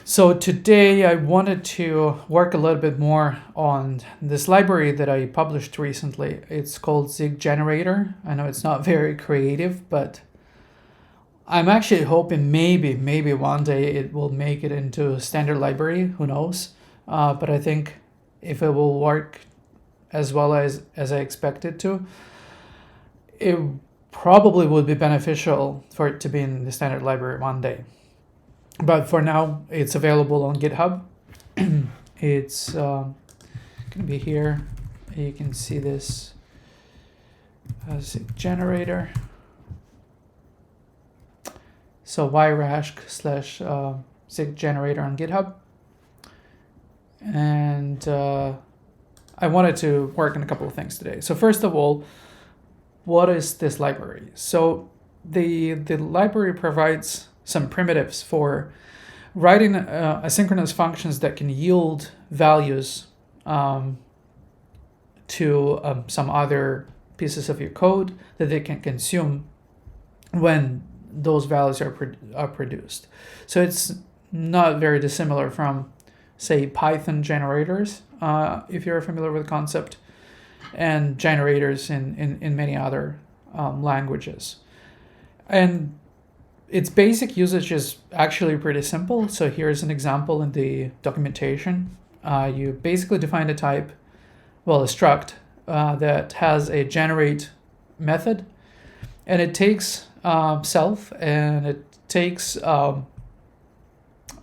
So today I wanted to work a little bit more on this library that I published recently. It's called Zig Generator. I know it's not very creative, but I'm actually hoping maybe one day it will make it into a standard library. Who knows? But I think if it will work as well as I expect it to, it probably would be beneficial for it to be in the standard library one day. But for now, it's available on GitHub. It's going to be here. You can see this Zig Generator. So yrash/Zig Generator on GitHub. And I wanted to work on a couple of things today. So first of all, what is this library? So the library provides some primitives for writing asynchronous functions that can yield values to some other pieces of your code that they can consume when those values are produced. So it's not very dissimilar from, say, Python generators, if you're familiar with the concept, and generators in many other languages. And its basic usage is actually pretty simple. So here's an example in the documentation. You basically define a type, a struct that has a generate method, and it takes self and it takes a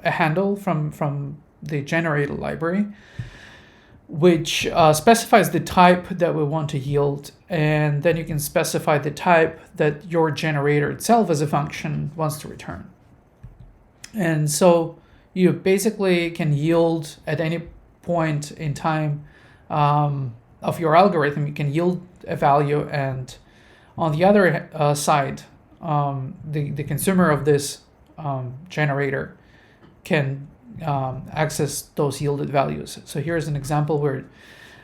handle from the generator library, which specifies the type that we want to yield, and then you can specify the type that your generator itself as a function wants to return. And so you basically can yield at any point in time of your algorithm, you can yield a value, and on the other side, the consumer of this generator can access those yielded values. So here's an example where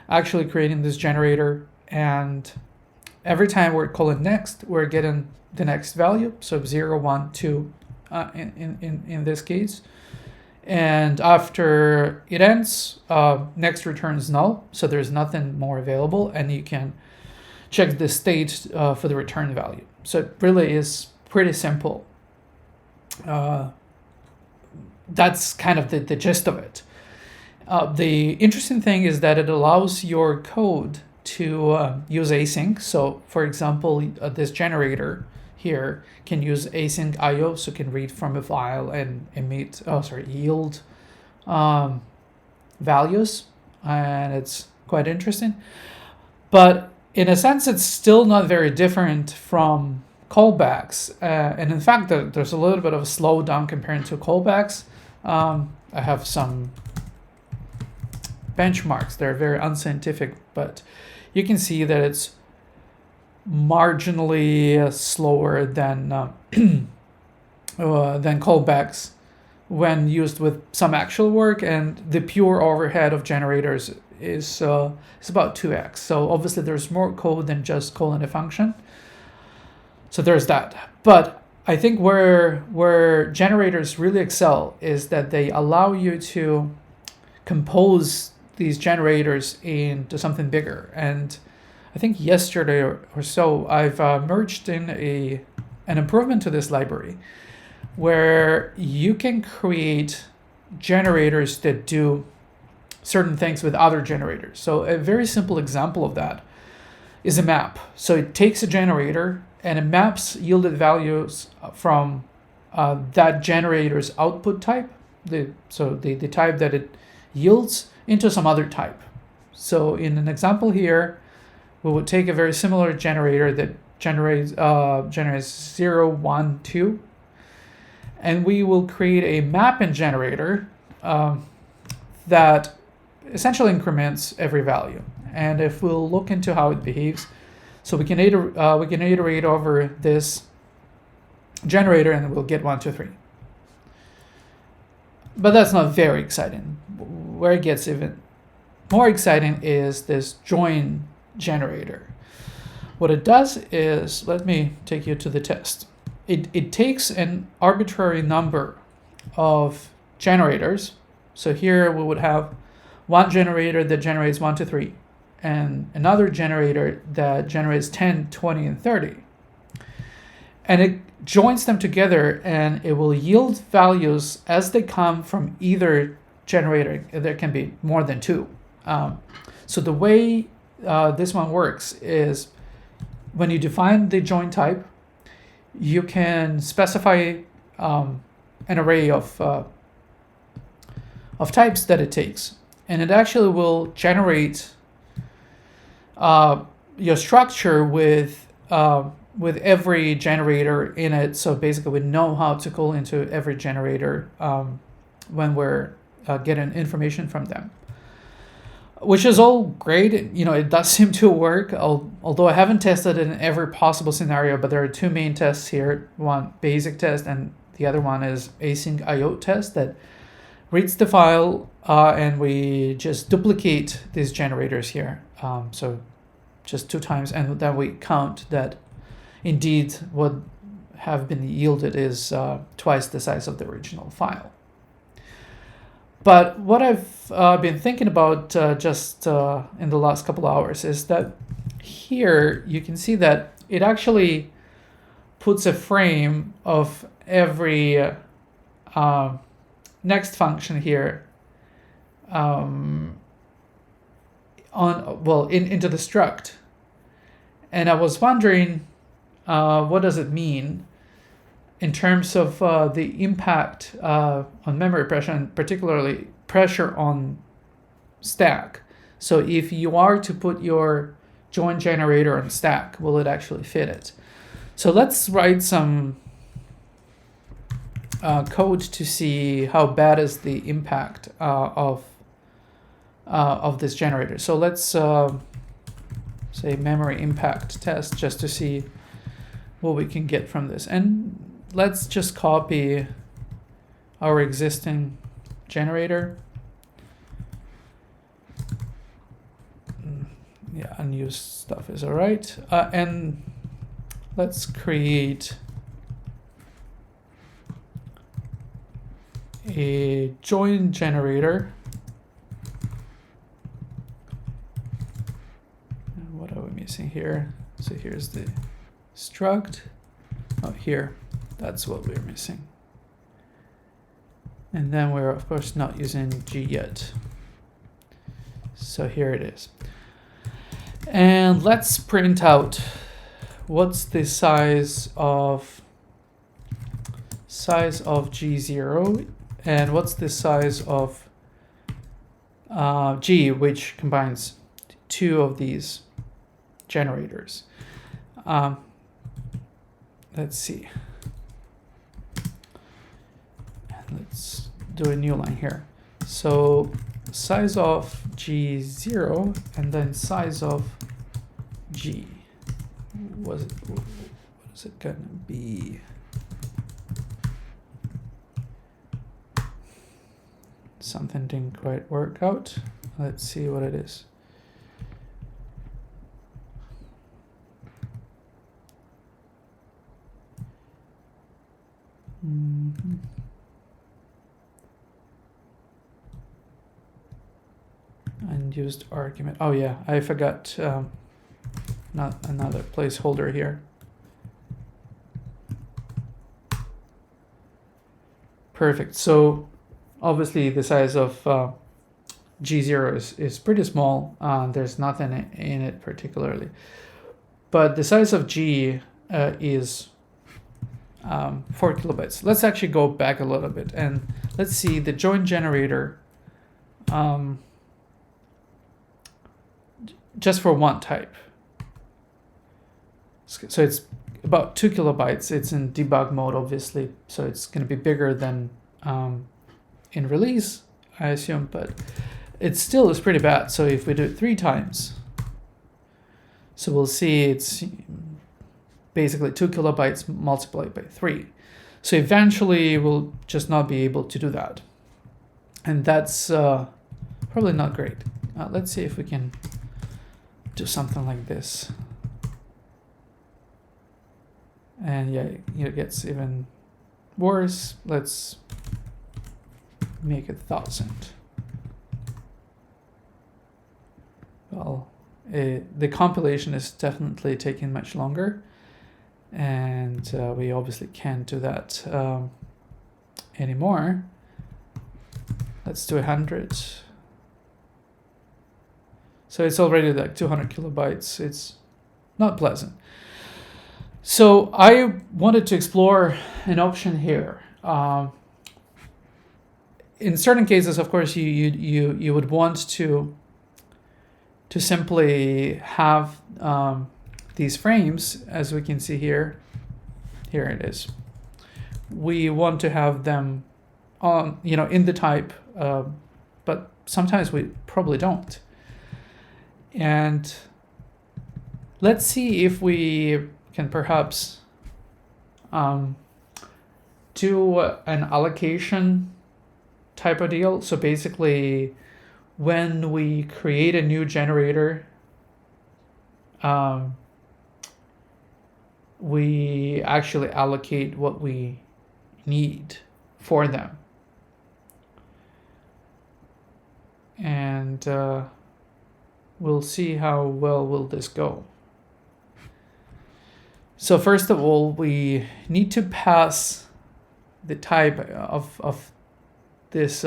actually creating this generator, and every time we're calling next, we're getting the next value. So 0, 1, 2 in this case. And after it ends, next returns null. So there's nothing more available, and you can check the state for the return value. So it really is pretty simple. That's kind of the gist of it. The interesting thing is that it allows your code to use async. So for example, this generator here can use async IO, so can read from a file and yield values, and it's quite interesting. But in a sense, it's still not very different from callbacks, and in fact, there's a little bit of a slowdown compared to callbacks. I have some benchmarks. They're very unscientific, but you can see that it's marginally slower than callbacks when used with some actual work, and the pure overhead of generators is about 2x. So obviously there's more code than just calling a function. So there's that. But I think where generators really excel is that they allow you to compose these generators into something bigger. And I think yesterday or so, I've merged in an improvement to this library where you can create generators that do certain things with other generators. So a very simple example of that is a map. So it takes a generator and it maps yielded values from that generator's output type, the type that it yields, into some other type. So in an example here, we would take a very similar generator that generates 0, 1, 2, and we will create a mapping generator that essentially increments every value. And if we'll look into how it behaves, so we can iterate over this generator, and we'll get 1, 2, 3. But that's not very exciting. Where it gets even more exciting is this join generator. What it does is, let me take you to the test. It takes an arbitrary number of generators. So here we would have one generator that generates 1 to 3, and another generator that generates 10, 20, and 30. And it joins them together, and it will yield values as they come from either generator. There can be more than two. So the way this one works is when you define the join type, you can specify an array of types that it takes, and it actually will generate your structure with every generator in it. So basically, we know how to call into every generator when we're getting information from them, which is all great. It does seem to work, although I haven't tested it in every possible scenario. But there are two main tests here: one basic test, and the other one is async IO test that reads the file, and we just duplicate these generators here. So just 2 times, and then we count that indeed what have been yielded is twice the size of the original file. But what I've been thinking about just in the last couple hours is that here you can see that it actually puts a frame of every next function here into the struct. And I was wondering, what does it mean in terms of the impact on memory pressure, and particularly pressure on stack? So if you are to put your join generator on stack, will it actually fit it? So let's write some code to see how bad is the impact of this generator. So let's say memory impact test, just to see what we can get from this. And let's just copy our existing generator. Yeah, unused stuff is all right. And let's create a join generator. What are we missing here? So here's the struct. Oh, here, that's what we're missing. And then we're of course not using G yet. So here it is. And let's print out what's the size of G0 and what's the size of G, which combines 2 of these generators. Let's see. Let's do a new line here. So size of G0 and then size of G. What is it gonna be? Something didn't quite work out. Let's see what it is. Unused argument. Oh yeah, I forgot not another placeholder here. Perfect. So obviously the size of G0 is pretty small. There's nothing in it particularly. But the size of G is 4 kilobytes. Let's actually go back a little bit and let's see the join generator just for one type. So it's about 2 kilobytes. It's in debug mode, obviously, so it's going to be bigger than in release, I assume, but it still is pretty bad. So if we do it 3 times, so we'll see it's basically 2 kilobytes multiplied by 3. So eventually we'll just not be able to do that. And that's probably not great. Let's see if we can do something like this. And yeah, it gets even worse. Let's make it 1,000. Well, the compilation is definitely taking much longer, and we obviously can't do that anymore. Let's do 100. So it's already like 200 kilobytes. It's not pleasant. So I wanted to explore an option here. In certain cases, of course, you would want to simply have these frames, as we can see here. Here it is. We want to have them on, in the type, but sometimes we probably don't. And let's see if we can perhaps do an allocation type of deal. So basically, when we create a new generator, we actually allocate what we need for them. And we'll see how well will this go. So first of all, we need to pass the type of this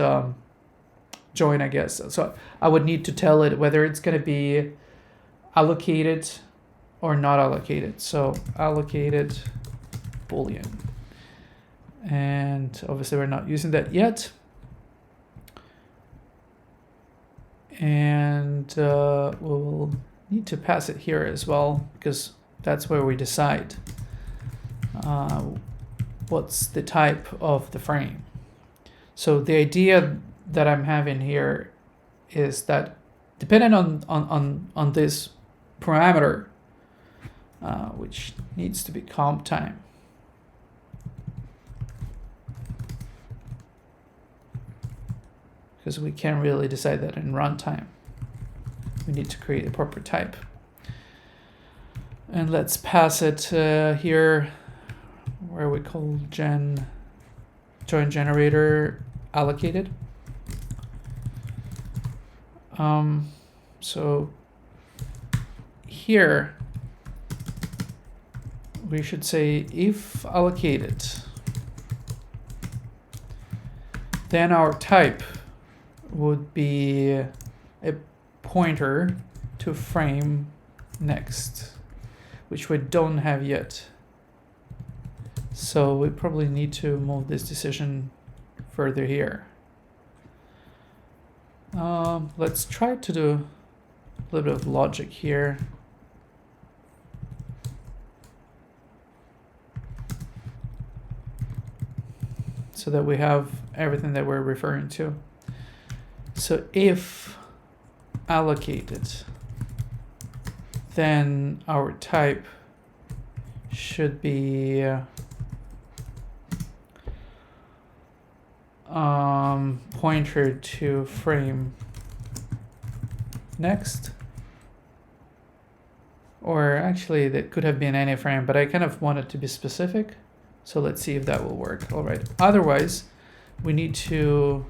join, I guess. So I would need to tell it whether it's going to be allocated or not allocated. So allocated Boolean. And obviously we're not using that yet. And we'll need to pass it here as well, because that's where we decide what's the type of the frame. So the idea that I'm having here is that depending on this parameter, which needs to be comp time, because we can't really decide that in runtime. We need to create a proper type. And let's pass it here where we call join generator allocated. So here we should say if allocated, then our type would be a pointer to frame next, which we don't have yet. So we probably need to move this decision further here. Let's try to do a little bit of logic here. So that we have everything that we're referring to. So if allocated, then our type should be pointer to frame next. Or actually that could have been any frame, but I kind of want it to be specific. So let's see if that will work. All right. Otherwise, we need to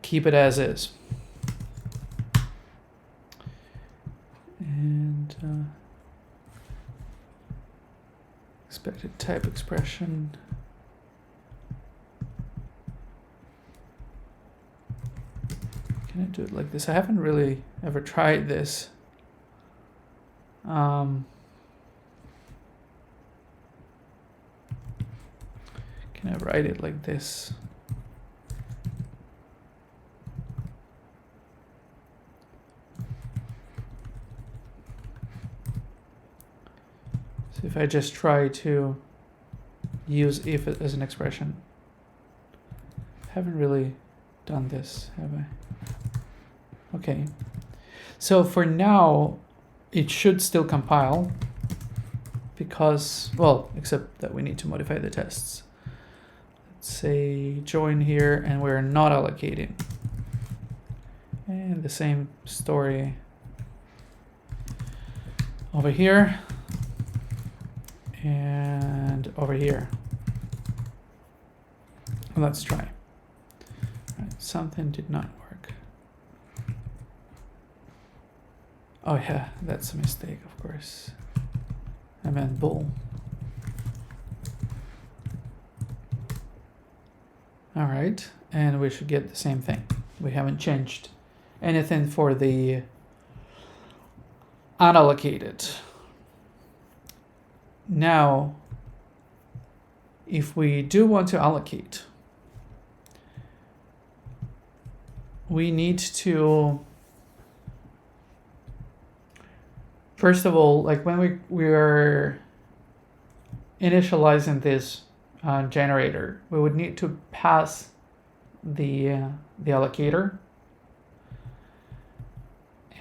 keep it as is. And expected type expression. Can I do it like this? I haven't really ever tried this. Can I write it like this? So if I just try to use if as an expression. Haven't really done this, have I? Okay. So for now, it should still compile because, well, except that we need to modify the tests. Let's say join here, and we're not allocating. And the same story over here and over here. Let's try. Right, something did not work. Oh yeah, that's a mistake, of course. I meant bool. All right, and we should get the same thing. We haven't changed anything for the unallocated. Now, if we do want to allocate, we need to, first of all, like when we are initializing this generator, we would need to pass the allocator,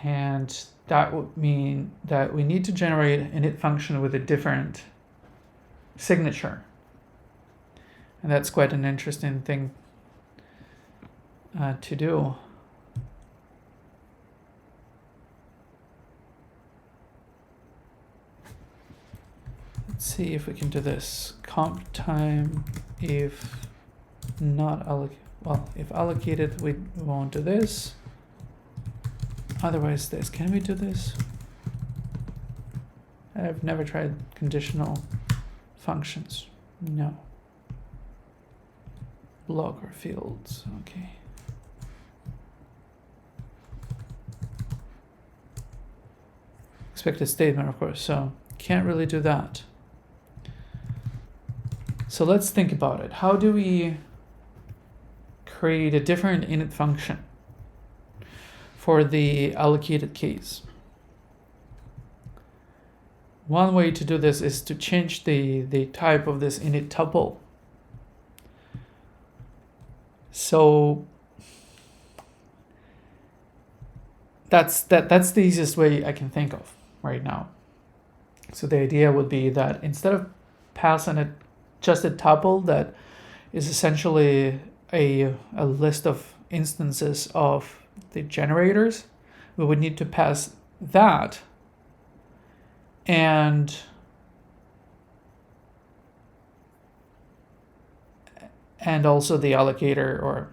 and that would mean that we need to generate an init function with a different signature, and that's quite an interesting thing to do. Let's see if we can do this. Comp time if not allocated. Well, if allocated, we won't do this. Otherwise, this. Can we do this? I've never tried conditional functions. No. Blocker fields. Okay. Expected statement, of course. So can't really do that. So let's think about it. How do we create a different init function for the allocated case? One way to do this is to change the type of this init tuple. So that's the easiest way I can think of right now. So the idea would be that instead of passing it just a tuple that is essentially a list of instances of the generators, we would need to pass that and also the allocator or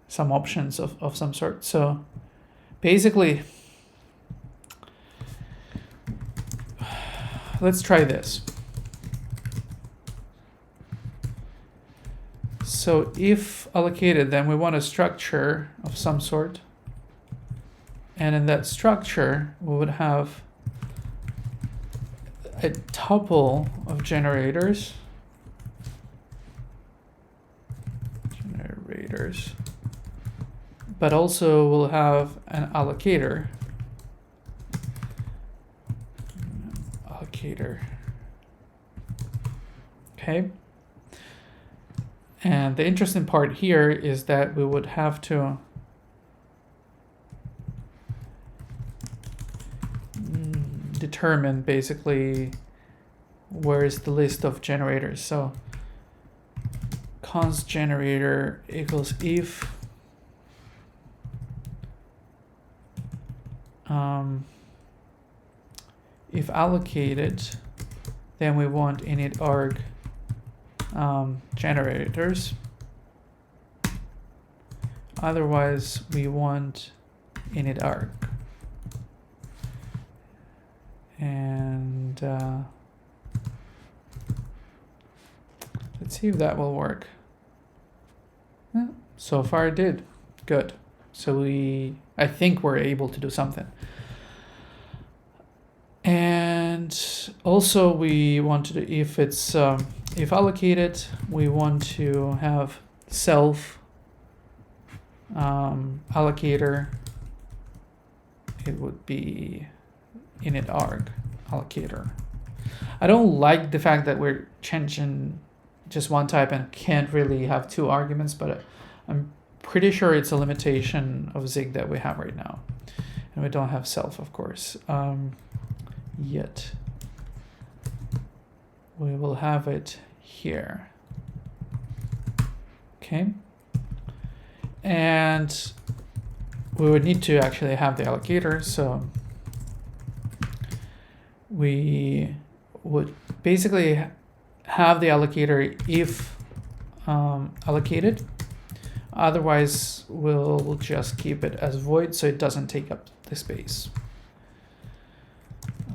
some options of some sort. So basically, let's try this. So if allocated, then we want a structure of some sort. And in that structure, we would have a tuple of generators. But also we'll have an allocator. Okay. And the interesting part here is that we would have to determine basically where is the list of generators. So const generator equals if allocated, then we want init arg generators. Otherwise, we want init arg. And let's see if that will work. Yeah, so far it did. Good. So I think we're able to do something. And also we want to do, if it's if allocated, we want to have self allocator. It would be init arg allocator. I don't like the fact that we're changing just one type and can't really have two arguments, but I'm pretty sure it's a limitation of Zig that we have right now. And we don't have self, of course, yet. We will have it here. Okay. And we would need to actually have the allocator, so we would basically have the allocator if allocated. Otherwise, we'll just keep it as void so it doesn't take up the space.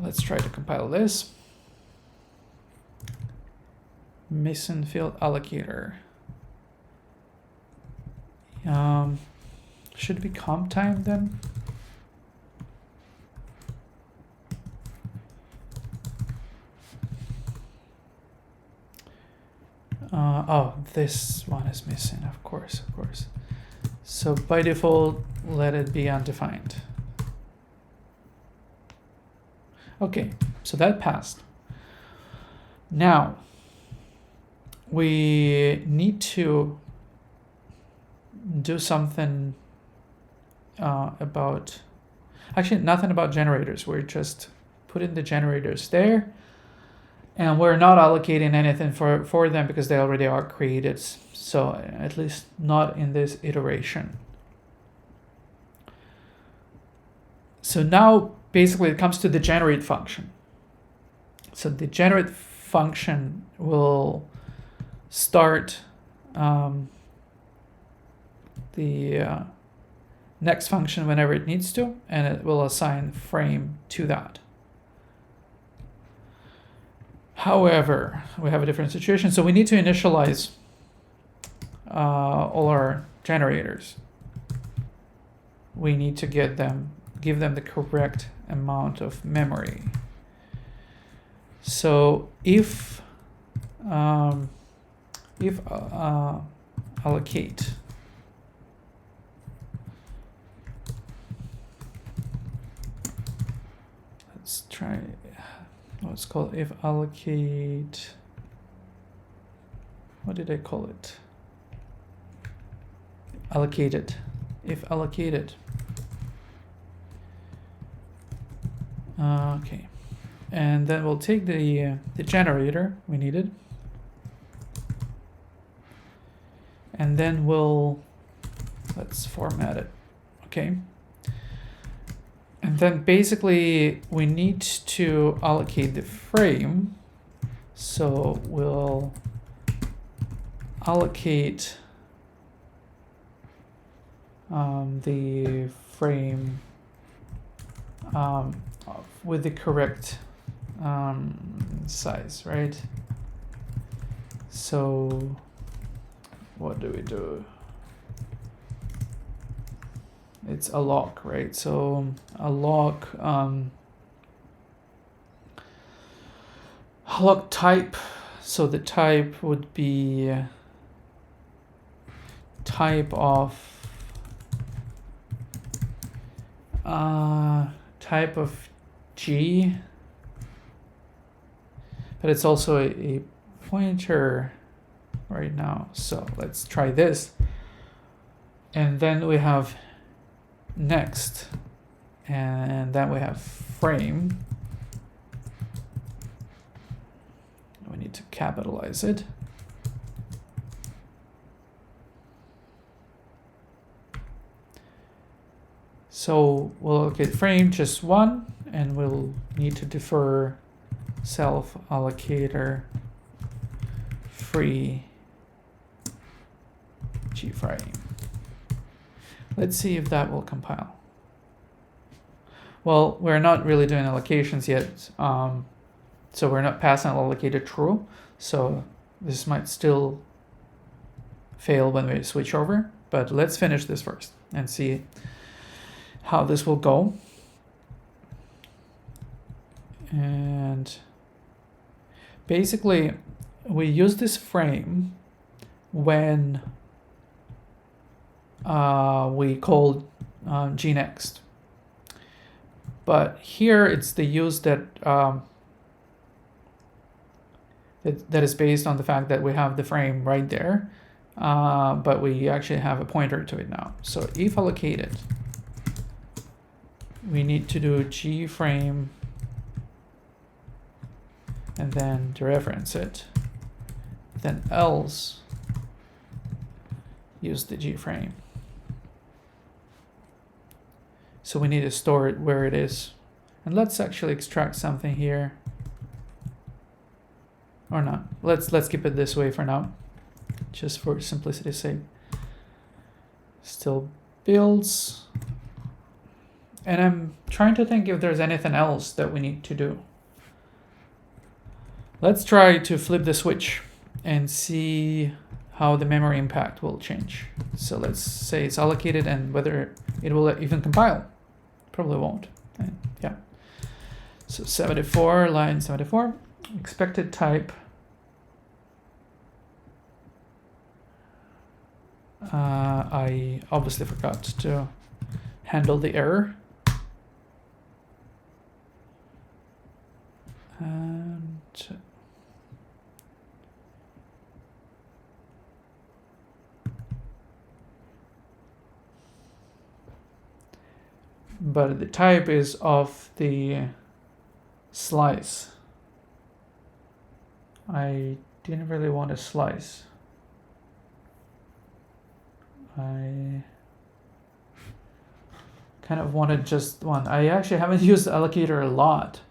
Let's try to compile this. Missing field allocator. Should be comp time then? Oh, this one is missing, of course. So by default, let it be undefined. Okay, so that passed. Now, we need to do something about, actually nothing about generators. We're just putting the generators there. And we're not allocating anything for them because they already are created. So at least not in this iteration. So now basically it comes to the generate function. So the generate function will start the next function whenever it needs to, and it will assign frame to that. However, we have a different situation, so we need to initialize all our generators. We need to give them the correct amount of memory. So if allocate let's try. Oh, it's called if allocate. What did I call it? Allocated. If allocated. Okay, and then we'll take the generator we needed, and then let's format it. Okay. And then basically we need to allocate the frame. So we'll allocate the frame with the correct size, right? So what do we do? It's alloc, right? So alloc type. So the type would be type of G, but it's also a pointer right now. So let's try this, and then we have next, and then we have frame. We need to capitalize it. So we'll allocate frame just one, and we'll need to defer self allocator free G frame. Let's see if that will compile. Well, we're not really doing allocations yet, so we're not passing allocated true. So this might still fail when we switch over, but let's finish this first and see how this will go. And basically, we use this frame when we call gnext. But here it's the use that that is based on the fact that we have the frame right there, but we actually have a pointer to it now. So if allocated, we need to do G frame and then dereference it. Then else use the G frame. So we need to store it where it is. And let's actually extract something here. or not. Let's keep it this way for now, just for simplicity's sake. Still builds. And I'm trying to think if there's anything else that we need to do. Let's try to flip the switch and see how the memory impact will change. So let's say it's allocated and whether it will even compile. Probably won't. And yeah. So 74, line 74, expected type. I obviously forgot to handle the error. And but the type is of the slice. I didn't really want a slice. I kind of wanted just one. I actually haven't used allocator a lot.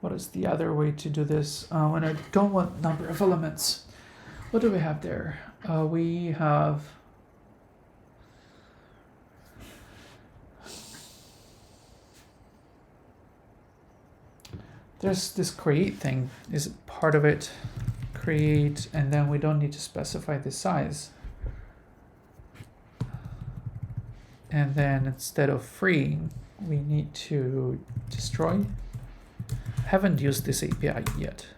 What is the other way to do this when I don't want number of elements? What do we have there? We have there's this create thing is part of it. Create, and then we don't need to specify the size. And then instead of freeing, we need to destroy. Haven't used this API yet.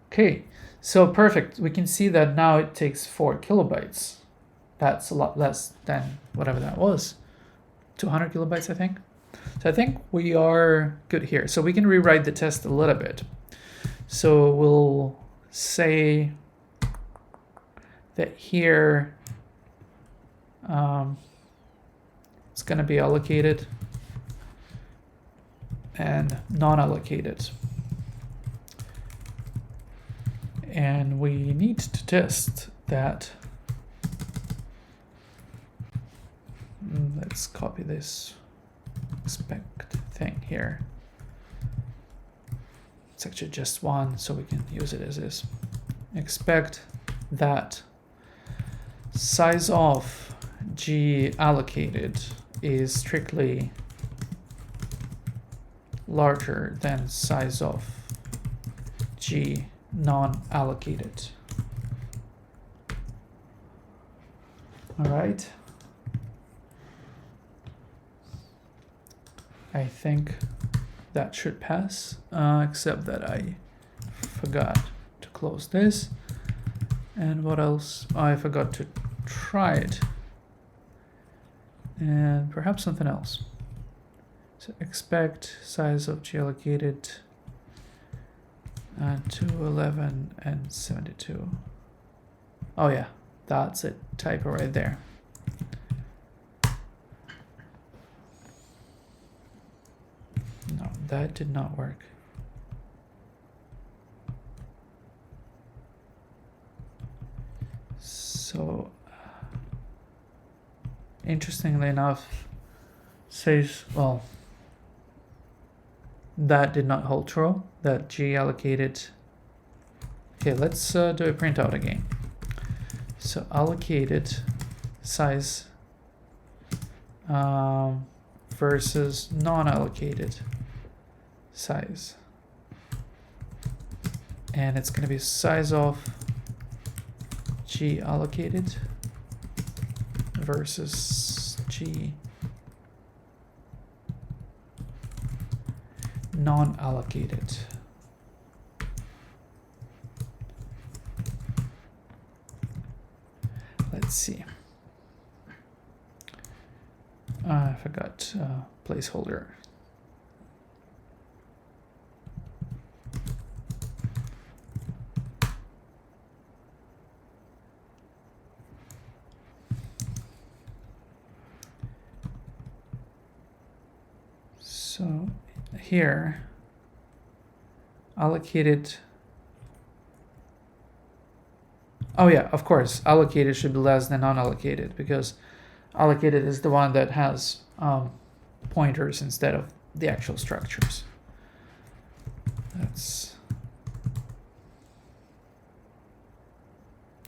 Okay, so perfect. We can see that now it takes 4 kilobytes. That's a lot less than whatever that was. 200 kilobytes, I think. So I think we are good here. So we can rewrite the test a little bit. So we'll say that here it's going to be allocated and non-allocated. And we need to test that. Let's copy this expect thing here. It's actually just one, so we can use it as is. Expect that size of G allocated is strictly larger than size of G non-allocated. All right. I think that should pass, except that I forgot to close this. And what else? I forgot to try it. And perhaps something else. So expect size of G allocated 211 and 72. Oh yeah, that's it. Typo right there. No, that did not work. So, interestingly enough, says, well, that did not hold true, that G allocated. Okay, let's do a printout again. So allocated size versus non-allocated size. And it's going to be size of G allocated versus G non-allocated. Let's see. I forgot placeholder. So here, allocated Oh yeah, of course, allocated should be less than unallocated, because allocated is the one that has pointers instead of the actual structures. That's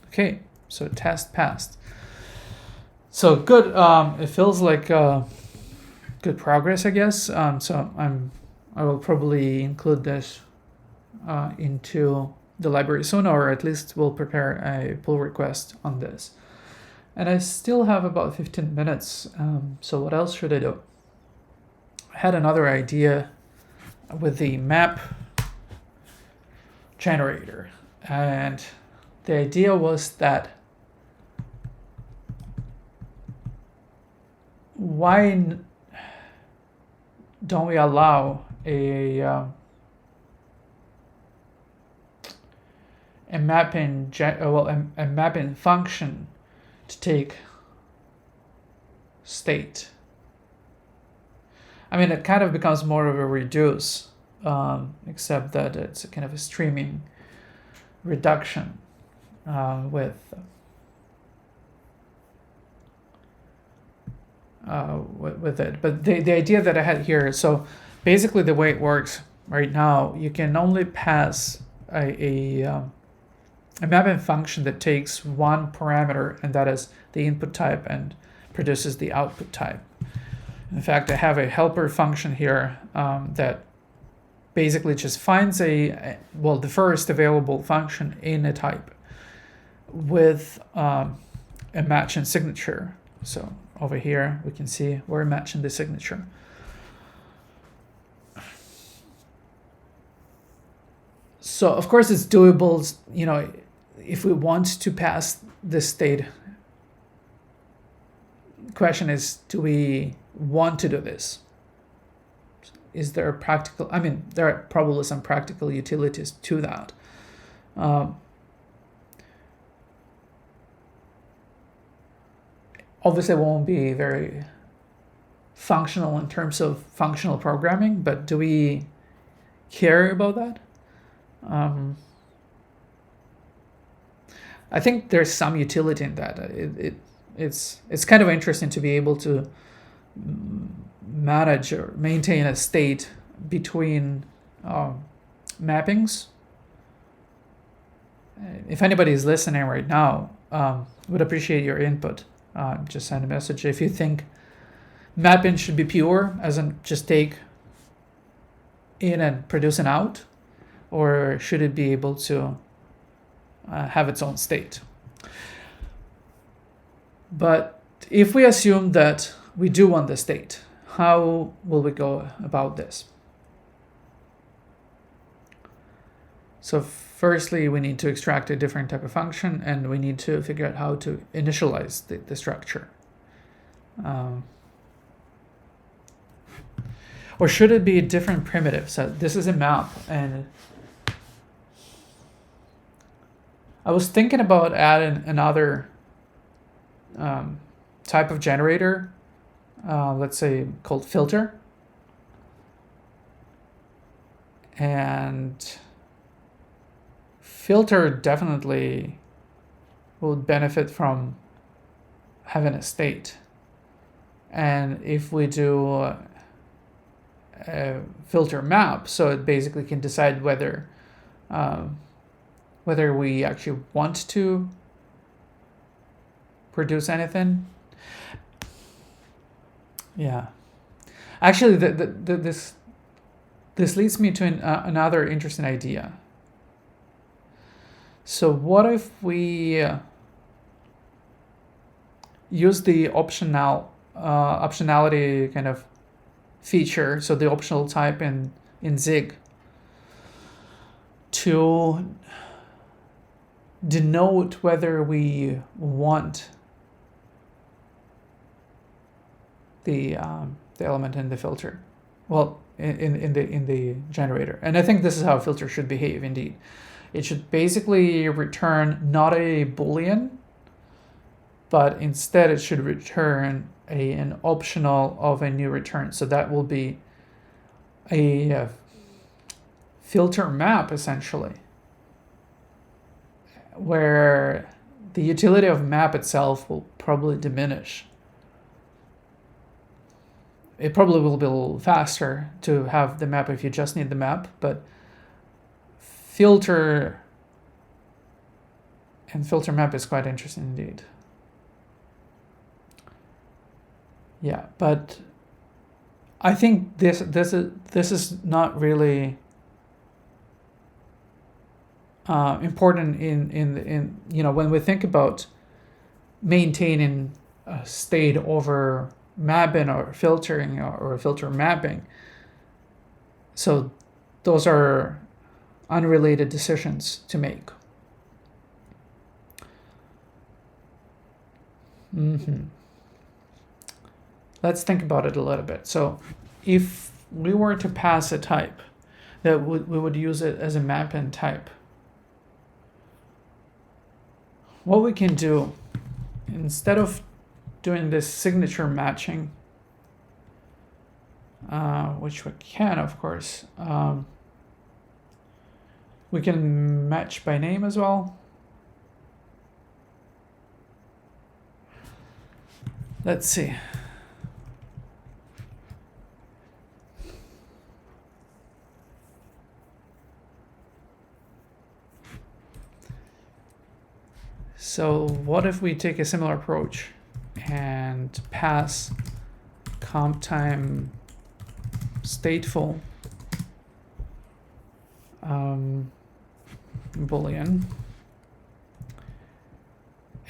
okay. So test passed. So good. It feels like good progress, I guess. So I will probably include this into the library soon, or at least we'll prepare a pull request on this. And I still have about 15 minutes. So what else should I do? I had another idea with the map generator, and the idea was that why don't we allow a mapping function to take state? I mean, it kind of becomes more of a reduce, except that it's a kind of a streaming reduction with it. But the idea that I had here, so basically the way it works right now, you can only pass a mapping function that takes one parameter, and that is the input type, and produces the output type. In fact, I have a helper function here that basically just finds the first available function in a type with a match and signature. So over here, we can see we're matching the signature. So of course it's doable, if we want to pass this state. Question is, do we want to do this? Is there there are probably some practical utilities to that. Obviously, it won't be very functional in terms of functional programming, but do we care about that? I think there's some utility in that. It's kind of interesting to be able to manage or maintain a state between mappings. If anybody is listening right now, would appreciate your input. Just send a message if you think mapping should be pure, as in just take in and produce an out, or should it be able to have its own state. But if we assume that we do want the state, how will we go about this? So firstly, we need to extract a different type of function, and we need to figure out how to initialize the structure. Or should it be a different primitive? So this is a map, and I was thinking about adding another type of generator, let's say called filter. And filter definitely would benefit from having a state. And if we do a filter map, so it basically can decide whether we actually want to produce anything. Yeah, actually, this leads me to another interesting idea. So what if we use the optionality kind of feature, so the optional type in Zig, to denote whether we want the element in the filter, in the generator. And I think this is how a filter should behave. Indeed, it should basically return not a Boolean, but instead it should return an optional of a new return. So that will be a filter map, essentially, where the utility of map itself will probably diminish. It probably will be a little faster to have the map if you just need the map, but filter and filter map is quite interesting indeed. Yeah, but I think this is not really important in you know, when we think about maintaining a state over mapping or filtering or filter mapping. So those are unrelated decisions to make. Let's think about it a little bit. So if we were to pass a type, that we would use it as a mapping type. What we can do, instead of doing this signature matching, which we can, of course, we can match by name as well. Let's see. So what if we take a similar approach and pass comp time stateful boolean,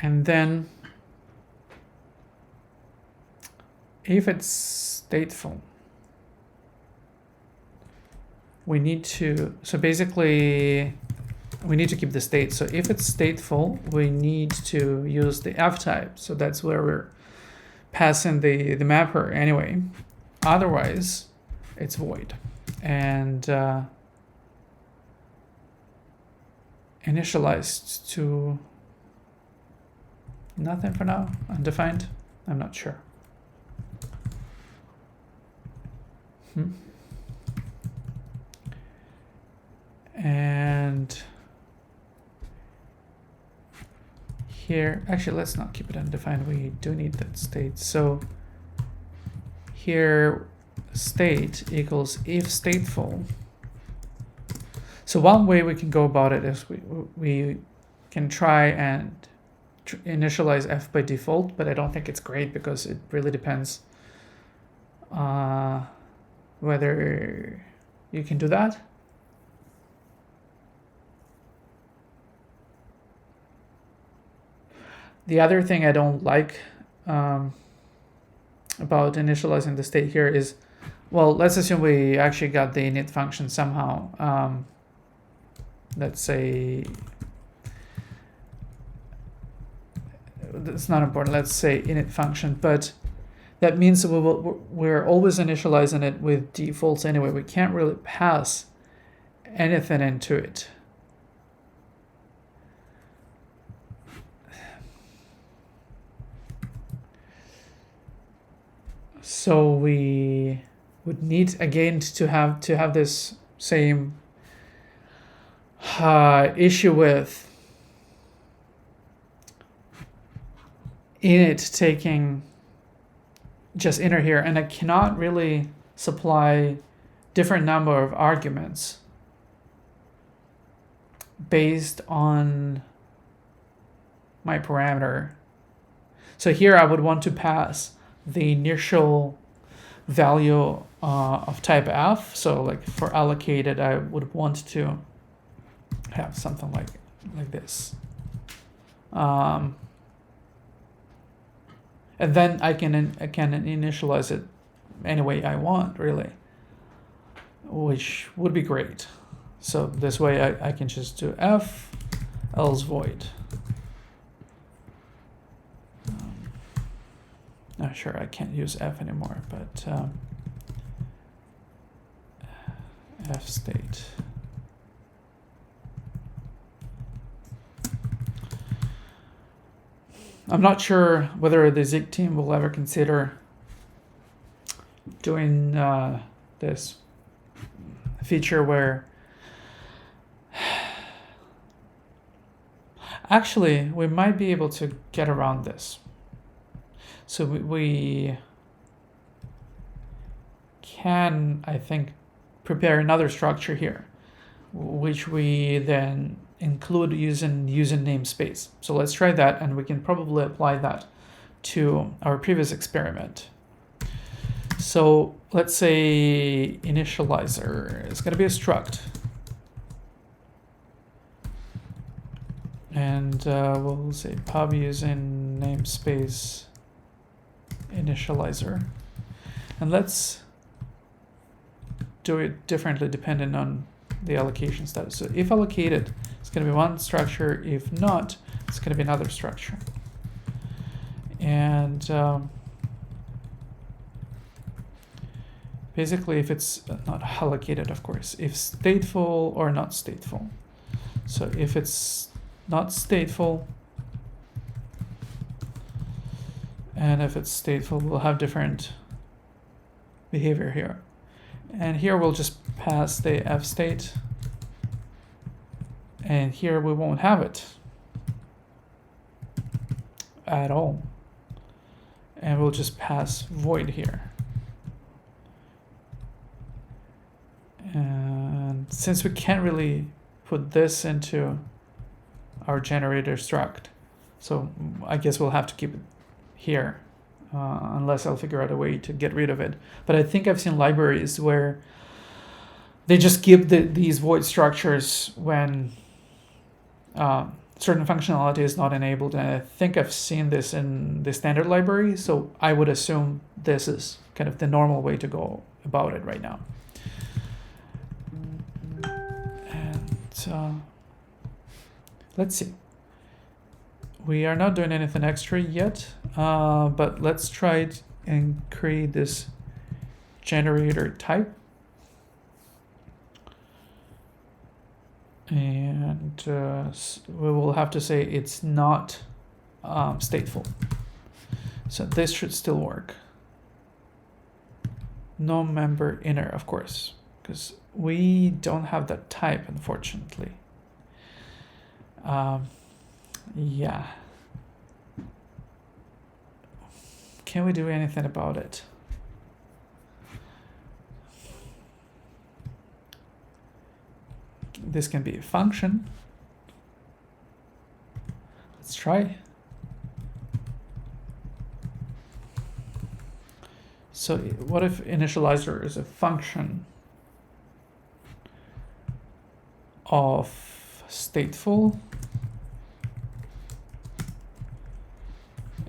and then if it's stateful, we need to, so basically we need to keep the state. So if it's stateful, we need to use the F type. So that's where we're passing the mapper anyway. Otherwise, it's void. And initialized to nothing for now, undefined. I'm not sure. And here, actually, let's not keep it undefined. We do need that state. So here, state equals if stateful. So one way we can go about it is we can try and initialize F by default, but I don't think it's great because it really depends whether you can do that. The other thing I don't like about initializing the state here is, well, let's assume we actually got the init function somehow. Let's say, it's not important, let's say init function, but that means we're always initializing it with defaults anyway. We can't really pass anything into it. So we would need again to have this same issue with init taking just inner here, and I cannot really supply different number of arguments based on my parameter. So here I would want to pass the initial value of type F. So like for allocated, I would want to have something like this. And then I can initialize it any way I want, really, which would be great. So this way I can just do F else void. Not sure, I can't use F anymore, but F state. I'm not sure whether the Zig team will ever consider doing this feature where Actually, we might be able to get around this. So we can, I think, prepare another structure here, which we then include using namespace. So let's try that, and we can probably apply that to our previous experiment. So let's say initializer is going to be a struct. And we'll say pub using namespace initializer. And let's do it differently depending on the allocation status. So if allocated, it's going to be one structure. If not, it's going to be another structure. And basically, if it's not allocated, of course, if stateful or not stateful. So if it's not stateful, and if it's stateful, we'll have different behavior here. And here we'll just pass the f state, and here we won't have it at all. And we'll just pass void here. And since we can't really put this into our generator struct, so I guess we'll have to keep it here, unless I'll figure out a way to get rid of it. But I think I've seen libraries where they just give these void structures when certain functionality is not enabled, and I think I've seen this in the standard library, so I would assume this is kind of the normal way to go about it right now. And let's see. We are not doing anything extra yet, but let's try it and create this generator type. And we will have to say it's not stateful. So this should still work. No member inner, of course, because we don't have that type, unfortunately. Yeah. Can we do anything about it? This can be a function. Let's try. So what if initializer is a function of stateful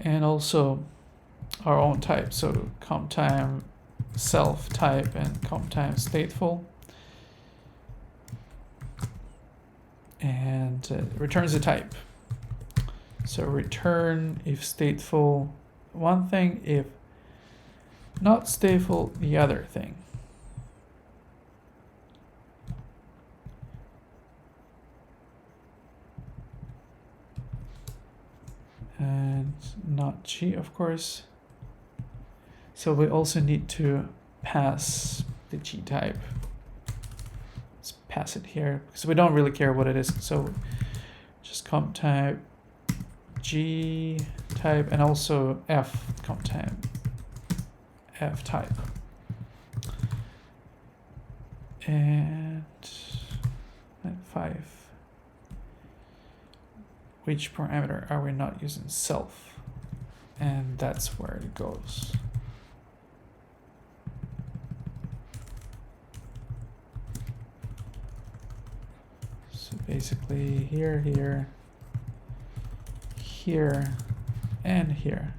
and also our own type, so comp time self type and comp time stateful, and returns a type. So return if stateful one thing, if not stateful the other thing. And not G, of course. So we also need to pass the G type. Let's pass it here because we don't really care what it is. So just comp type G type and also F comp type F type. And 5. Which parameter are we not using? Self. And that's where it goes. So basically here, here, here, and here.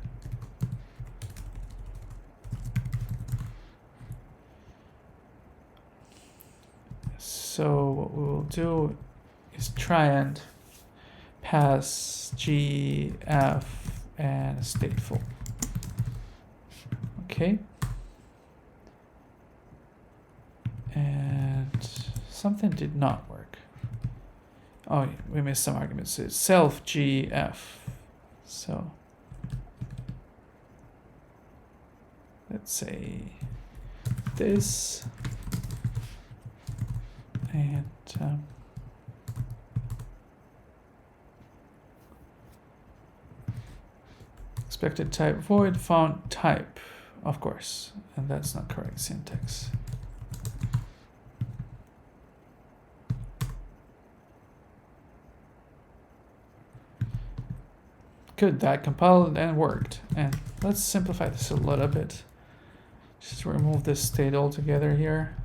So what we will do is try and pass G, F, and stateful. Okay. And something did not work. Oh, we missed some arguments. It's self G, F. So let's say this. And expected type void font type, of course, and that's not correct syntax. Good, that compiled and worked. And let's simplify this a little bit. Just remove this state altogether here.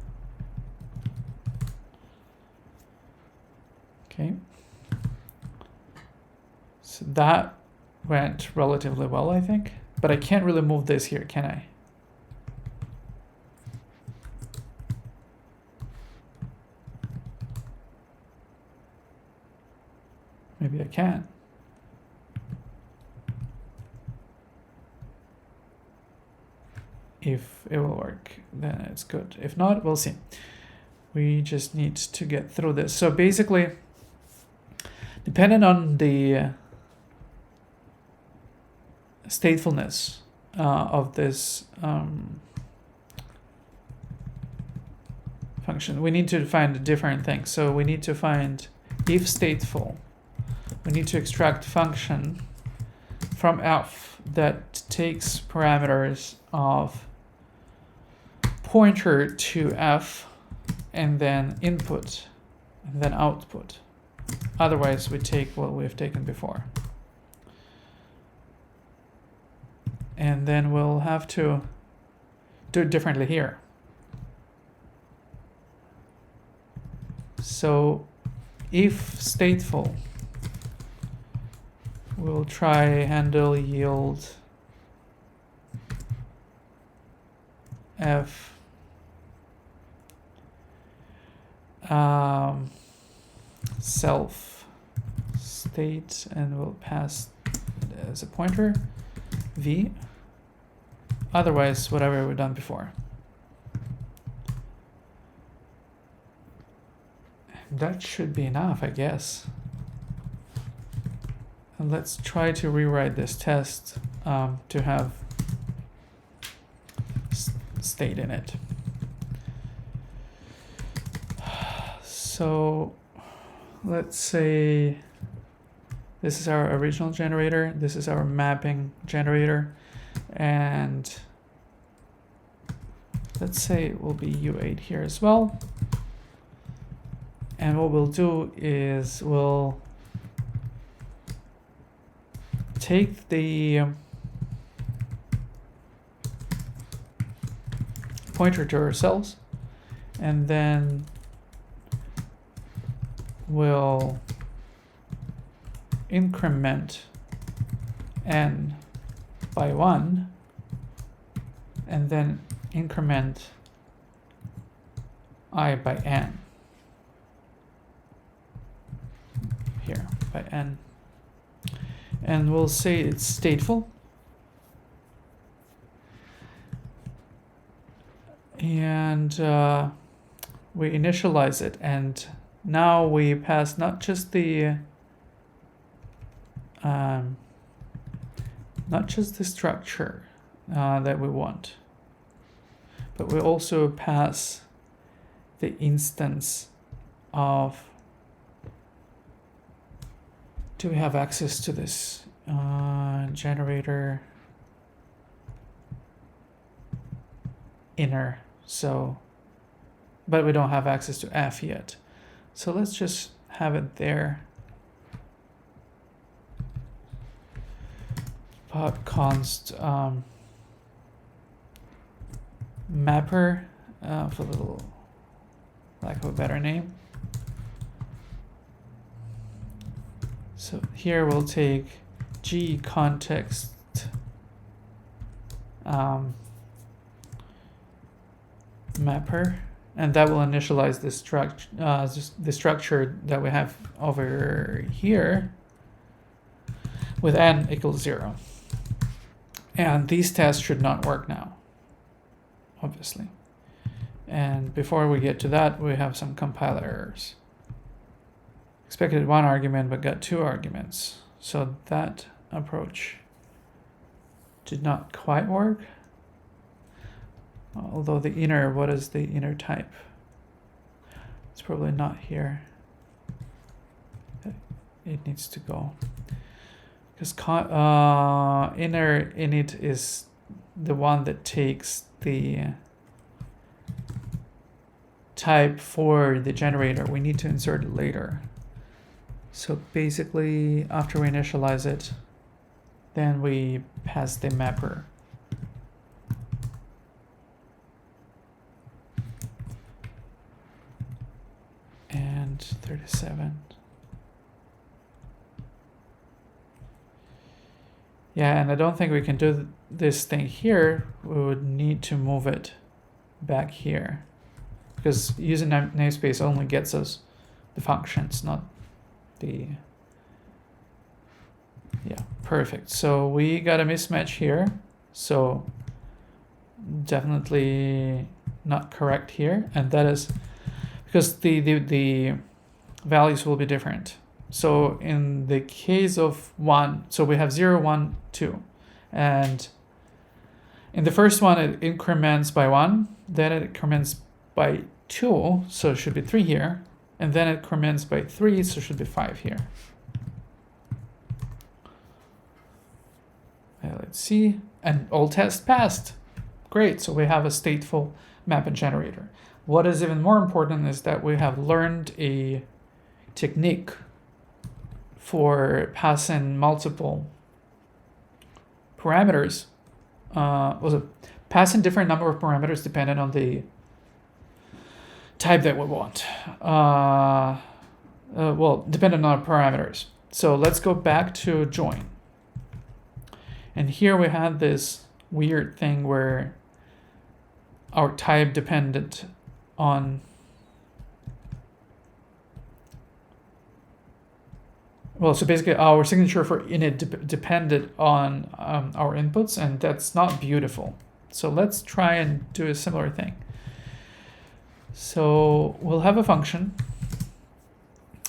Okay. So that went relatively well, I think. But I can't really move this here, can I? Maybe I can. If it will work, then it's good. If not, we'll see. We just need to get through this. So basically, depending on the statefulness of this function, we need to find different things. So we need to find if stateful. We need to extract function from f that takes parameters of pointer to f and then input and then output. Otherwise, we take what we've taken before. And then we'll have to do it differently here. So if stateful, we'll try handle yield f self state, and we'll pass it as a pointer v. Otherwise, whatever we've done before. That should be enough, I guess. And let's try to rewrite this test to have state in it. So let's say this is our original generator, this is our mapping generator, and let's say it will be U8 here as well. And what we'll do is we'll take the pointer to ourselves, and then we'll increment n by 1, and then increment I by n here by n, and we'll say it's stateful, and we initialize it, and now we pass not just the structure that we want, but we also pass the instance of, do we have access to this generator inner? So, but we don't have access to f yet. So let's just have it there. Pop const mapper for the lack of a better name. So here we'll take g context mapper, and that will initialize the structure that we have over here with n equals 0. And these tests should not work now, obviously. And before we get to that, we have some compiler errors. Expected 1 argument, but got 2 arguments. So that approach did not quite work. Although the inner, what is the inner type? It's probably not here. It needs to go. because inner init is the one that takes the type for the generator. We need to insert it later. So basically, after we initialize it, then we pass the mapper. And 37. Yeah, and I don't think we can do this thing here. We would need to move it back here, because using namespace only gets us the functions, not the... Yeah, perfect. So we got a mismatch here. So definitely not correct here. And that is because the values will be different. So in the case of 1, so we have 0, 1, 2. And in the first one, it increments by 1. Then it increments by 2. So it should be 3 here. And then it increments by 3. So it should be 5 here. Let's see. And all tests passed. Great. So we have a stateful map and generator. What is even more important is that we have learned a technique for passing multiple parameters. Passing different number of parameters depending on the type that we want. Well, depending on parameters. So let's go back to join. And here we had this weird thing where our type depended on, well, so basically our signature for init depended on our inputs, and that's not beautiful. So let's try and do a similar thing. So we'll have a function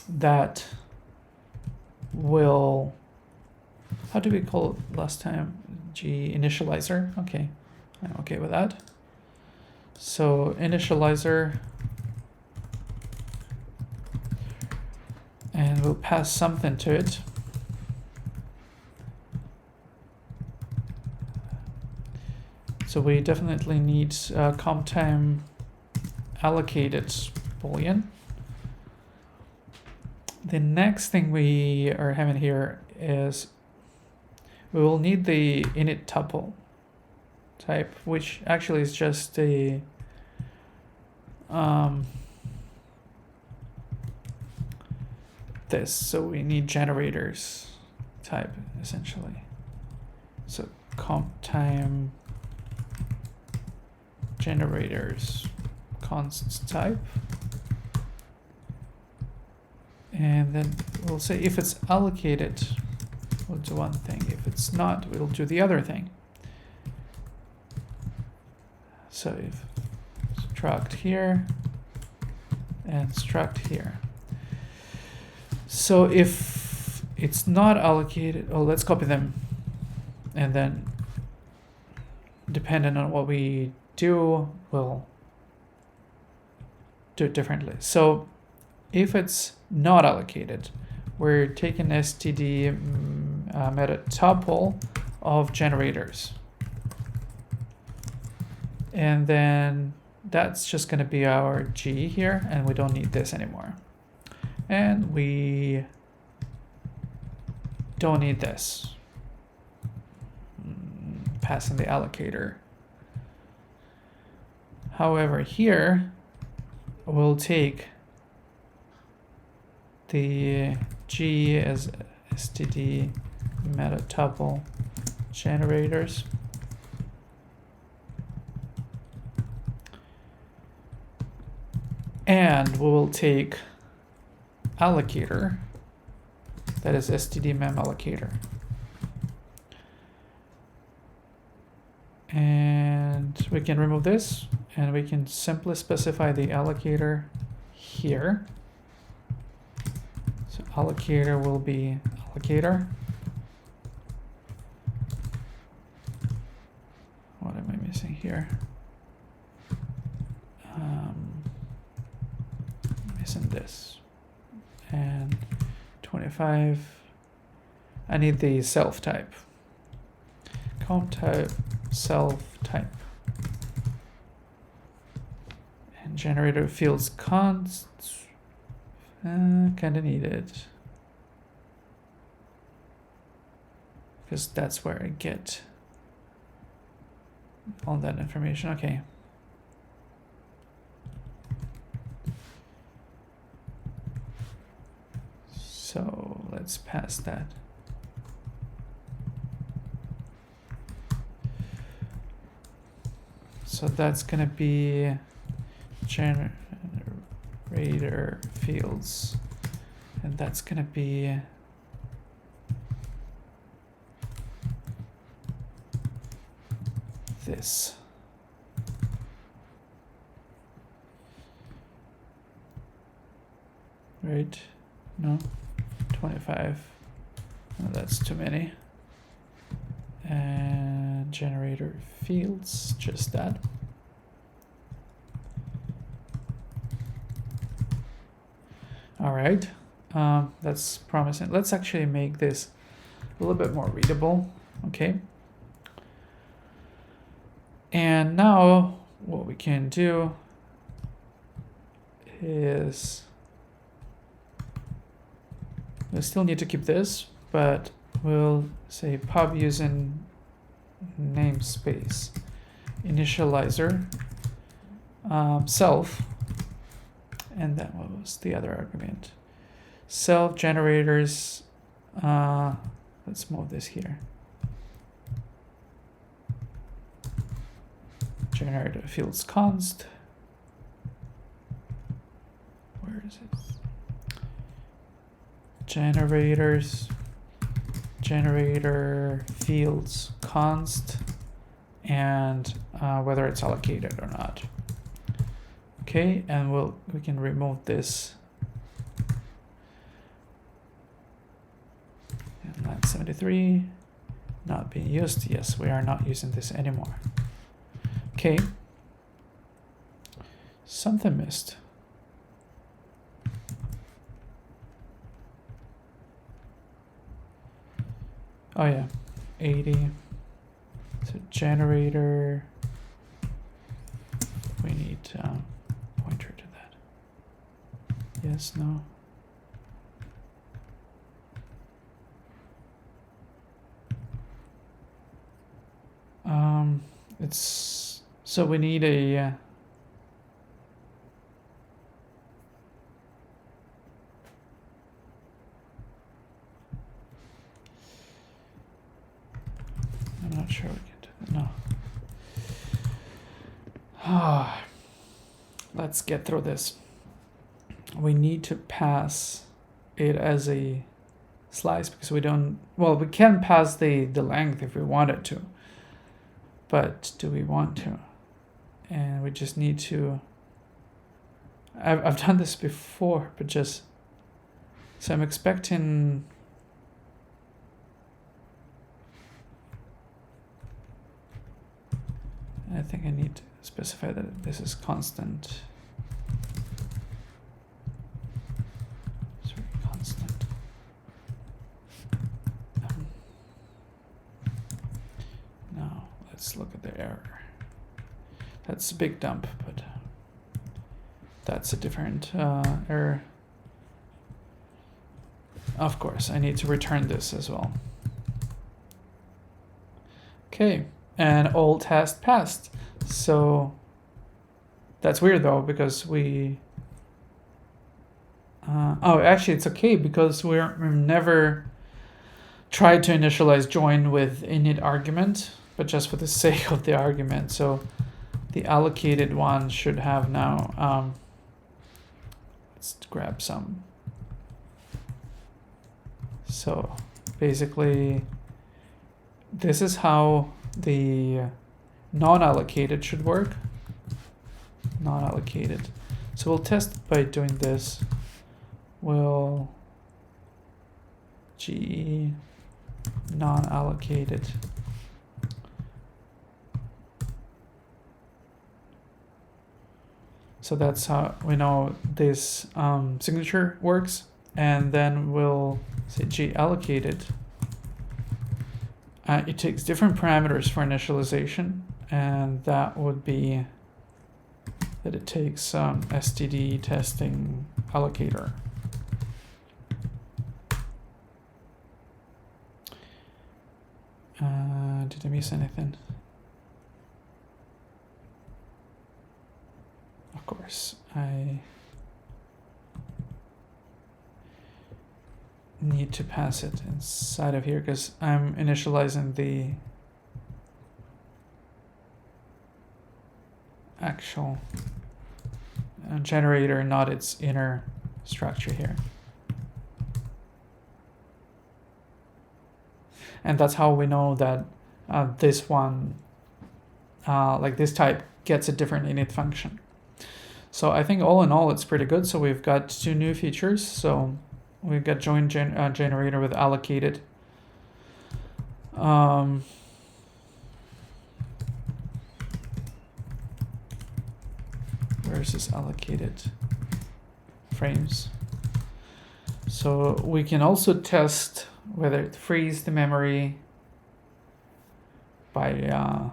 that will, how do we call it last time? Initializer. Okay, I'm okay with that. So initializer, and we'll pass something to it. So we definitely need comp time allocated boolean. The next thing we are having here is we will need the init tuple type, which actually is just a this. So we need generators type essentially. So comp time generators const type. And then we'll say if it's allocated, we'll do one thing. If it's not, we'll do the other thing. So if struct here and struct here. So if it's not allocated, oh, let's copy them. And then depending on what we do, we'll do it differently. So if it's not allocated, we're taking std meta tuple of generators. And then that's just going to be our G here, and we don't need this anymore. And we don't need this. Passing the allocator. However, here we'll take the G as std meta tuple generators. And we will take allocator, that is std mem allocator. And we can remove this, and we can simply specify the allocator here. So allocator will be allocator. What am I missing here? Missing this. And 25. I need the self type. Count type, self type. And generator fields const. Kinda need it. Because that's where I get all that information. Okay. So let's pass that. So that's gonna be generator fields, and that's gonna be this. Right? No? 25. No, that's too many. And generator fields, just that. All right, that's promising. Let's actually make this a little bit more readable, okay? And now what we can do is we still need to keep this, but we'll say pub using namespace initializer self, and then what was the other argument? Self generators. Let's move this here. Generator fields const. Where is it? Generators, generator fields const, and whether it's allocated or not. Okay, and we can remove this. And line 73, not being used. Yes, we are not using this anymore. Okay, something missed. Oh yeah, 80. So generator, we need pointer to that. Yes, no. It's, so we need a, I'm not sure we can do that. No. Let's get through this. We need to pass it as a slice because we don't, well, we can pass the length if we wanted to, but do we want to? And we just need to, I've done this before, but just, so I'm expecting, I think I need to specify that this is constant. Sorry, constant. Now let's look at the error. That's a big dump, but that's a different error. Of course, I need to return this as well. Okay. And all tests passed. So that's weird though, because we, oh, actually it's okay because we've never tried to initialize join with init argument, but just for the sake of the argument. So the allocated one should have now, let's grab some. So basically this is how the non-allocated should work. Non-allocated. So we'll test by doing this. We'll GE non-allocated. So that's how we know this signature works. And then we'll say G allocated It takes different parameters for initialization, and that would be that it takes std testing allocator. Did I miss anything? Of course, I need to pass it inside of here because I'm initializing the actual generator, not its inner structure here. And that's how we know that this one, like this type, gets a different init function. So I think all in all, it's pretty good. So we've got 2 new features. So we've got join generator with allocated. Versus allocated frames. So we can also test whether it frees the memory by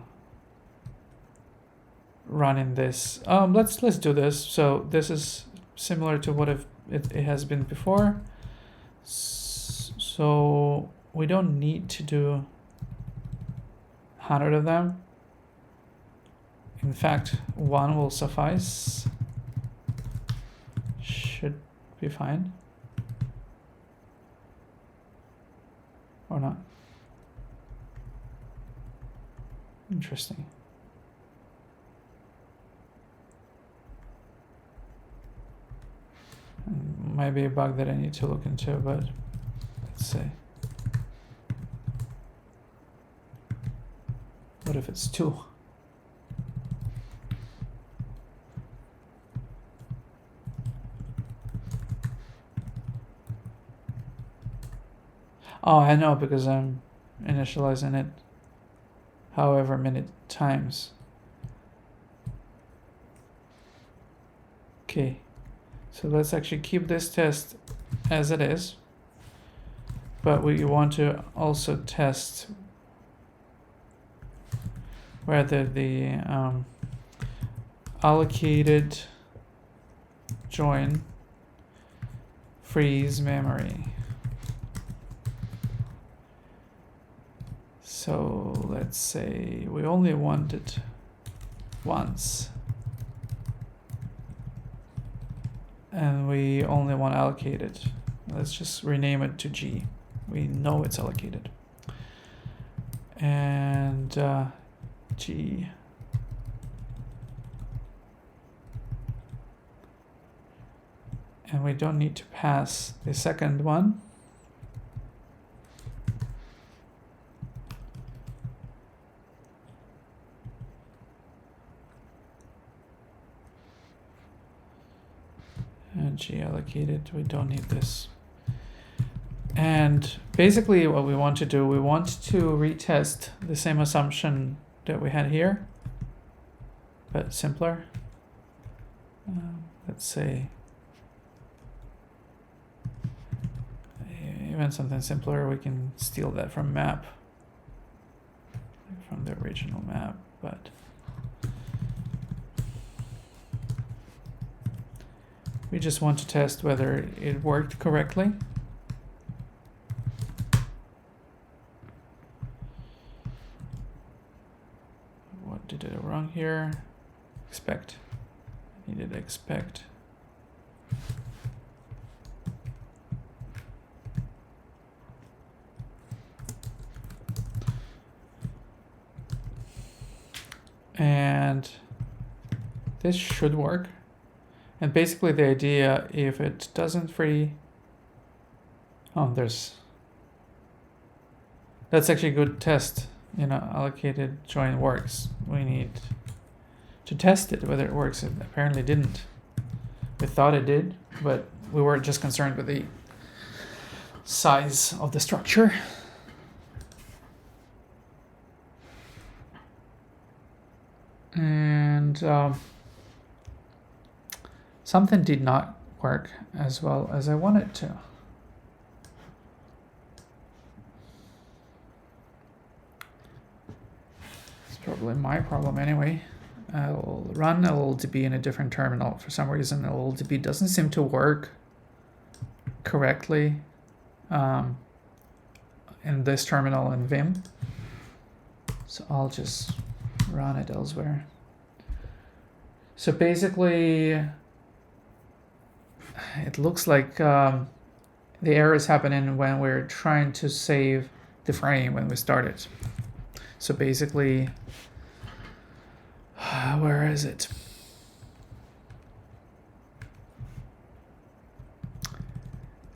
running this. Let's do this. So this is similar to what it has been before. So we don't need to do 100 of them. In fact, 1 will suffice. Should be fine. Or not. Interesting. Might be a bug that I need to look into, but let's see. What if it's 2? Oh, I know, because I'm initializing it however many times. Okay, so let's actually keep this test as it is, but we want to also test whether the allocated join frees memory. So let's say we only want it once, and we only want allocated. Let's just rename it to G. We know it's allocated. And G. And we don't need to pass the second one. G allocated, we don't need this. And basically what we want to do, we want to retest the same assumption that we had here, but simpler. Let's say even something simpler, we can steal that from map, from the original map, but we just want to test whether it worked correctly. What did I do wrong here? Expect. I needed expect. And this should work. And basically the idea, if it doesn't free, that's actually a good test, allocated join works. We need to test it, whether it works. It apparently didn't. We thought it did, but we were just concerned with the size of the structure. And something did not work as well as I wanted to. Probably my problem anyway. I'll run LLDB in a different terminal. For some reason, LLDB doesn't seem to work correctly in this terminal in Vim. So I'll just run it elsewhere. So basically, it looks like the error is happening when we're trying to save the frame when we start it. So basically, where is it?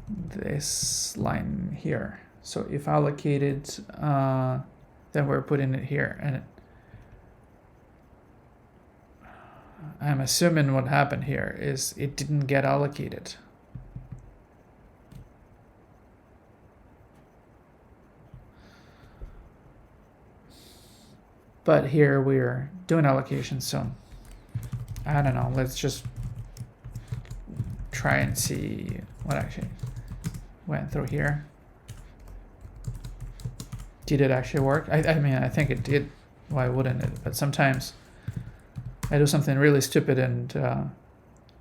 This line here. So if allocated, then we're putting it here. And I'm assuming what happened here is it didn't get allocated. But here we're doing allocation, so I don't know. Let's just try and see what actually went through here. Did it actually work? I mean, I think it did. Why wouldn't it? But sometimes I do something really stupid and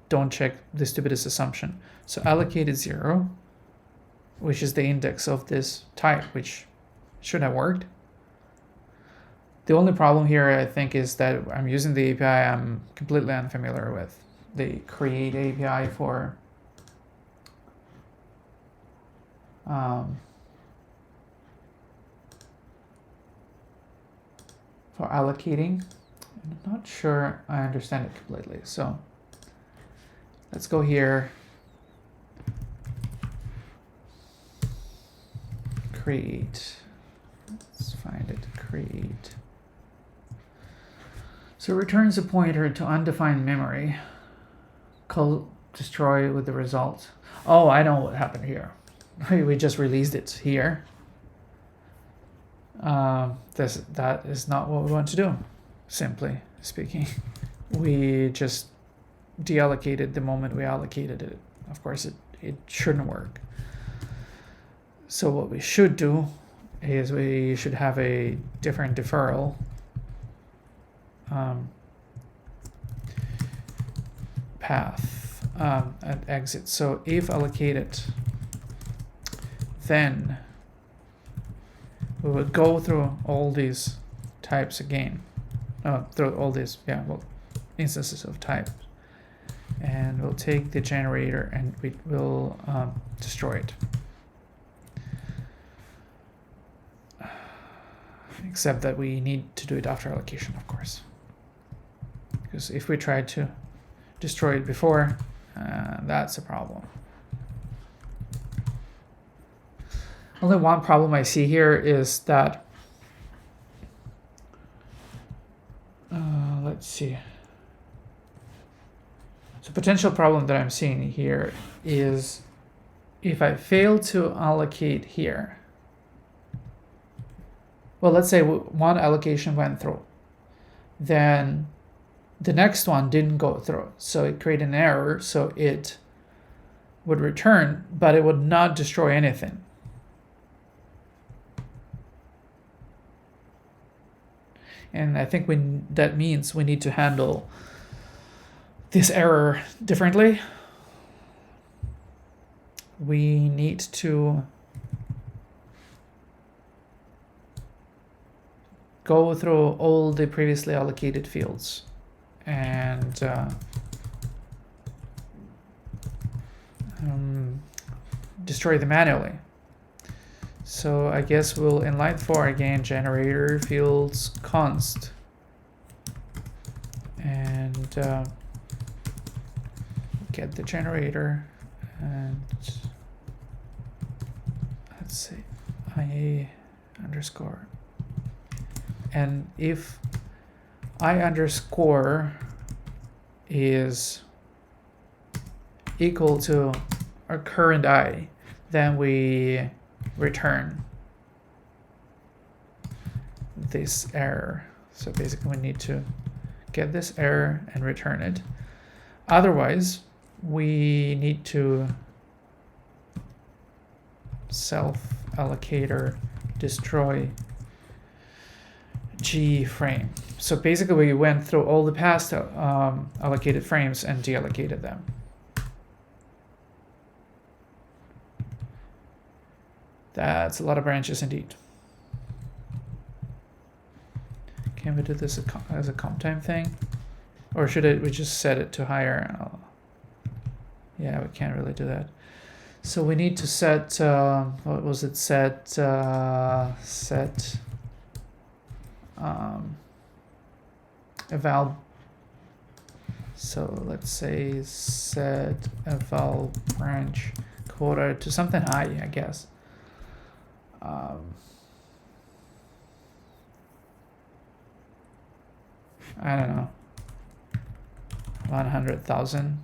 don't check the stupidest assumption. So allocated 0, which is the index of this type, which should have worked. The only problem here, I think, is that I'm using the API I'm completely unfamiliar with. The create API for allocating. I'm not sure I understand it completely. So let's go here. Create. Let's find it. Create. So it returns a pointer to undefined memory. Call destroy with the result. Oh, I know what happened here. We just released it here. That is not what we want to do, simply speaking. We just deallocated the moment we allocated it. Of course, it shouldn't work. So what we should do is we should have a different deferral. Path at exit. So if allocated, then we would go through all these types again. Through all these, instances of types, and we'll take the generator and we will destroy it. Except that we need to do it after allocation, of course. Because if we tried to destroy it before, that's a problem. Only one problem I see here is that, let's see. So potential problem that I'm seeing here is if I fail to allocate here, well, let's say one allocation went through, then the next one didn't go through. So it created an error, so it would return, but it would not destroy anything. And I think that means we need to handle this error differently. We need to go through all the previously allocated fields and destroy them manually. So I guess we'll in line 4 again, generator fields const, and get the generator, and let's see, IA underscore. And if I underscore is equal to our current I, then we return this error. So basically we need to get this error and return it. Otherwise, we need to self allocator destroy G frame. So basically we went through all the past allocated frames and deallocated them. That's a lot of branches indeed. Can we do this as a comp time thing? Or should we just set it to higher? Yeah, we can't really do that. So we need to set, what was it, set eval. So let's say set eval branch quota to something high, I guess. I don't know, 100,000.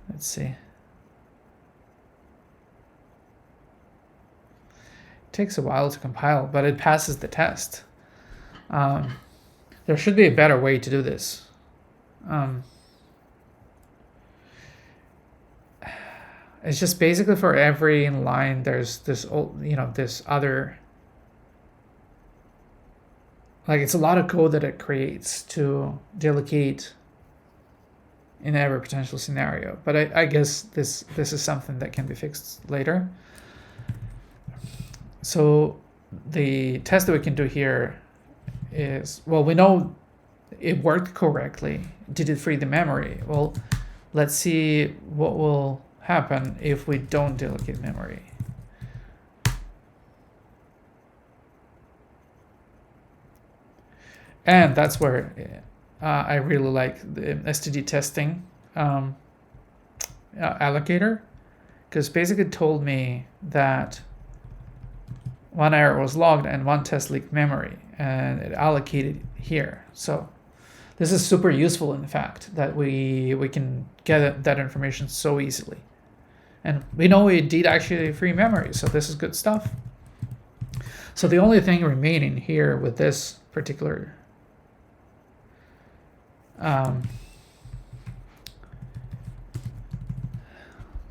Let's see. It takes a while to compile, but it passes the test. There should be a better way to do this. It's just basically for every line there's this this other, like, it's a lot of code that it creates to delegate in every potential scenario. But I guess this is something that can be fixed later. So the test that we can do here is, well, we know it worked correctly. Did it free the memory? Well, let's see what will happen if we don't delegate memory. And that's where I really like the STD testing allocator, because basically it told me that one error was logged and one test leaked memory, and it allocated here. So this is super useful in fact, that we can get that information so easily. And we know it did actually free memory, so this is good stuff. So the only thing remaining here with this particular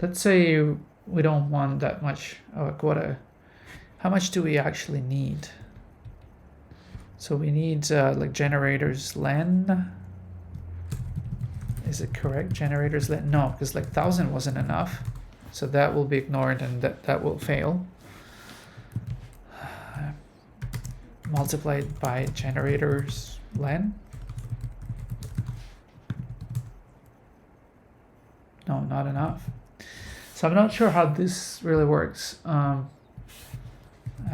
let's say we don't want that much of a quota. How much do we actually need? So we need like generators len. Is it correct? Generators len? No, because like 1,000 wasn't enough. So that will be ignored and that will fail. Multiplied by generators len. No, not enough. So I'm not sure how this really works. I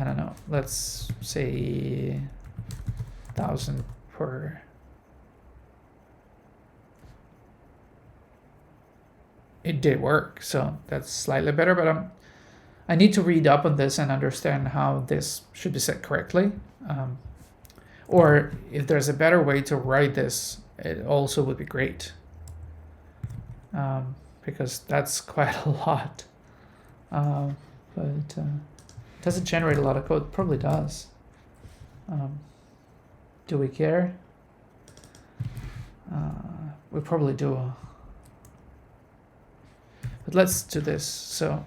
don't know. Let's say 1,000 per. It did work, so that's slightly better, but I need to read up on this and understand how this should be set correctly. Or if there's a better way to write this, it also would be great. Because that's quite a lot. But does it generate a lot of code? Probably does. Do we care? We probably do. But let's do this. So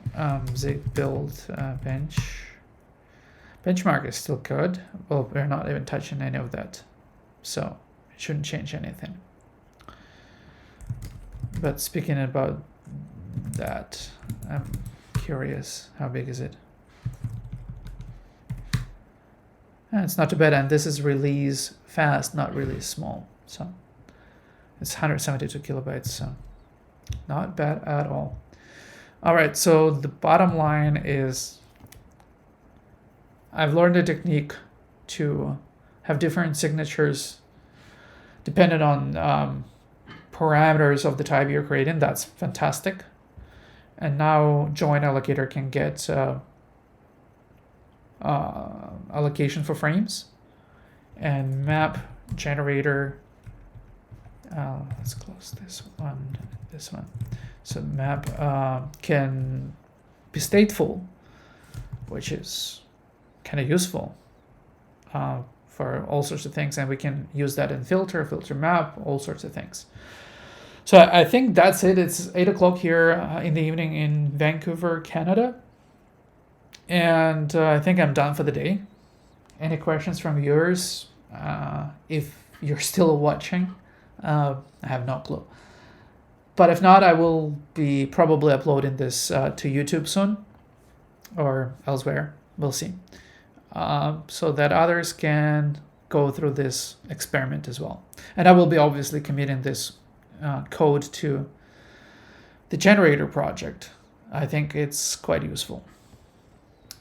Zig build bench. Benchmark is still good. Well, we're not even touching any of that, so it shouldn't change anything. But speaking about that, I'm curious, how big is it? It's not too bad, and this is release fast, not really small. So it's 172 kilobytes, so not bad at all. All right, so the bottom line is I've learned a technique to have different signatures dependent on parameters of the type you're creating. That's fantastic. And now join allocator can get allocation for frames, and map generator. Let's close this one. So map can be stateful, which is kind of useful for all sorts of things, and we can use that in filter map, all sorts of things. So I think that's it. It's 8 o'clock here in the evening in Vancouver, Canada. And I think I'm done for the day. Any questions from viewers? If you're still watching, I have no clue. But if not, I will be probably uploading this to YouTube soon or elsewhere. We'll see. So that others can go through this experiment as well. And I will be obviously committing this code to the generator project. I think it's quite useful.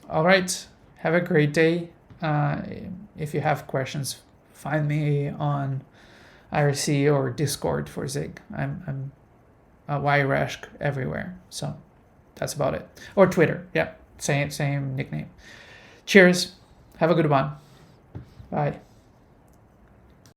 All right, have a great day. If you have questions, find me on IRC or Discord for Zig. I'm Yrashk everywhere. So that's about it. Or Twitter. Yeah, same nickname. Cheers. Have a good one. Bye.